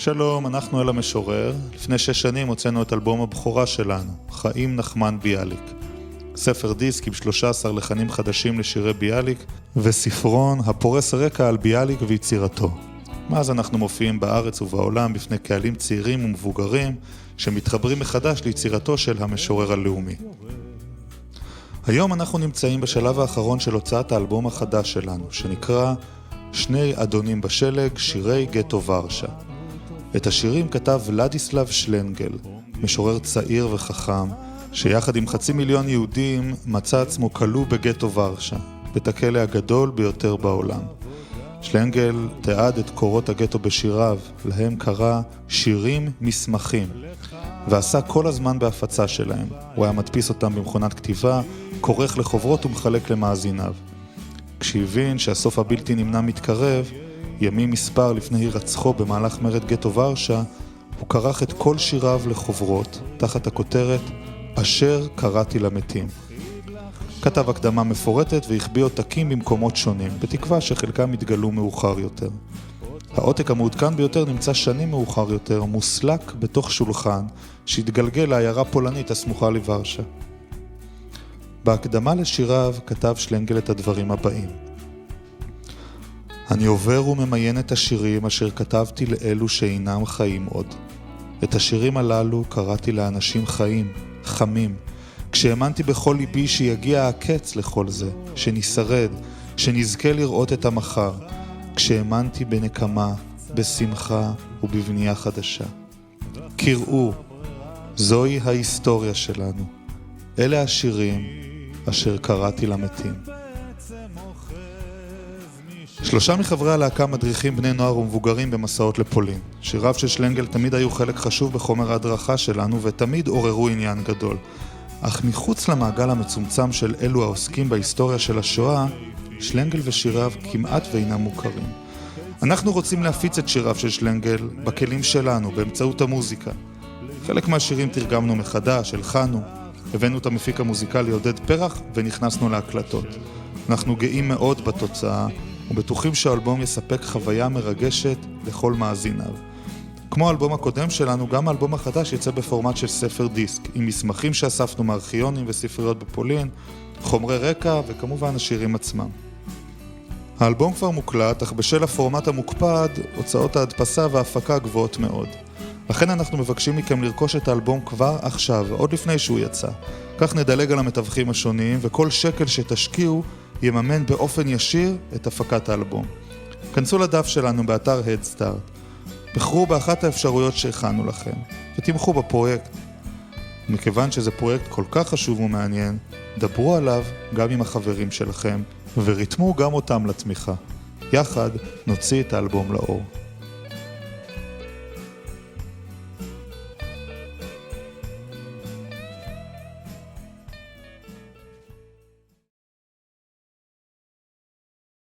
שלום, אנחנו אל המשורר. לפני 6 שנים הוצאנו את אלבום הבכורה שלנו, חיים נחמן ביאליק. ספר דיסק עם 13 לחנים חדשים לשירי ביאליק, וספרון הפורס רקע על ביאליק ויצירתו. מאז אנחנו מופיעים בארץ ובעולם בפני קהלים צעירים ומבוגרים, שמתחברים מחדש ליצירתו של המשורר הלאומי. היום אנחנו נמצאים בשלב האחרון של הוצאת האלבום החדש שלנו, שנקרא שני אדונים בשלג, שירי גטו ורשה. את השירים כתב ולדיסלב שלנגל, משורר צעיר וחכם, שיחד עם 500,000 יהודים מצא עצמו כלוא בגטו ורשה, בית הכלא הגדול ביותר בעולם. שלנגל תיעד את קורות הגטו בשיריו, להם קרא שירים מסמכים, ועשה כל הזמן בהפצה שלהם. הוא היה מדפיס אותם במכונת כתיבה, כורך לחוברות ומחלק למאזיניו. כשהבין שהסוף הבלתי נמנע מתקרב, ימים מספר לפני הירצחו במהלך מרד גטו ורשה, הוא כרך את כל שיריו לחוברות, תחת הכותרת אשר קראתי למתים. כתב הקדמה מפורטת והחביא עותקים במקומות שונים, בתקווה שחלקם יתגלו מאוחר יותר. העותק המעודכן ביותר נמצא שנים מאוחר יותר, מוסלק בתוך שולחן שהתגלגל לעיירה פולנית הסמוכה לוורשה. בהקדמה לשיריו כתב שלנגל את הדברים הבאים: אני עובר וממיין את השירים אשר כתבתי לאלו שאינם חיים עוד. את השירים הללו קראתי לאנשים חיים, חמים, כשהאמנתי בכל ליבי שיגיע הקץ לכל זה, שנשרד, שנזכה לראות את המחר, כשהאמנתי בנקמה, בשמחה ובבנייה חדשה. קראו, זוהי ההיסטוריה שלנו. אלה השירים אשר קראתי למתים. 3 מחברי הלהקה מדריכים בני נוער ומבוגרים במסעות לפולין. שיריו של שלנגל תמיד היו חלק חשוב בחומר ההדרכה שלנו ותמיד עוררו עניין גדול. אך מחוץ למעגל המצומצם של אלו העוסקים בהיסטוריה של השואה, שלנגל ושיריו כמעט ואינם מוכרים. אנחנו רוצים להפיץ את שיריו של שלנגל בכלים שלנו, באמצעות המוזיקה. חלק מהשירים תרגמנו מחדש, הלחנו, הבאנו את המפיק המוזיקלי עודד פרח ונכנסנו להקלטות. אנחנו גאים מאוד בתוצאה, ובטוחים שהאלבום יספק חוויה מרגשת לכל מאזיניו. כמו האלבום הקודם שלנו, גם האלבום החדש יצא בפורמט של ספר דיסק, עם מסמכים שאספנו מארכיונים וספריות בפולין, חומרי רקע וכמובן השירים עצמם. האלבום כבר מוקלט, אך בשל הפורמט המוקפד, הוצאות ההדפסה וההפקה גבוהות מאוד. לכן אנחנו מבקשים מכם לרכוש את האלבום כבר עכשיו, עוד לפני שהוא יצא. כך נדלג על המתווכים השונים, וכל שקל שתשקיעו יממן באופן ישיר את הפקת האלבום. כנסו לדף שלנו באתר הדסטארט. בחרו באחת האפשרויות שהכנו לכם, ותמכו בפרויקט. מכיוון שזה פרויקט כל כך חשוב ומעניין, דברו עליו גם עם החברים שלכם, וריתמו גם אותם לתמיכה. יחד נוציא את האלבום לאור.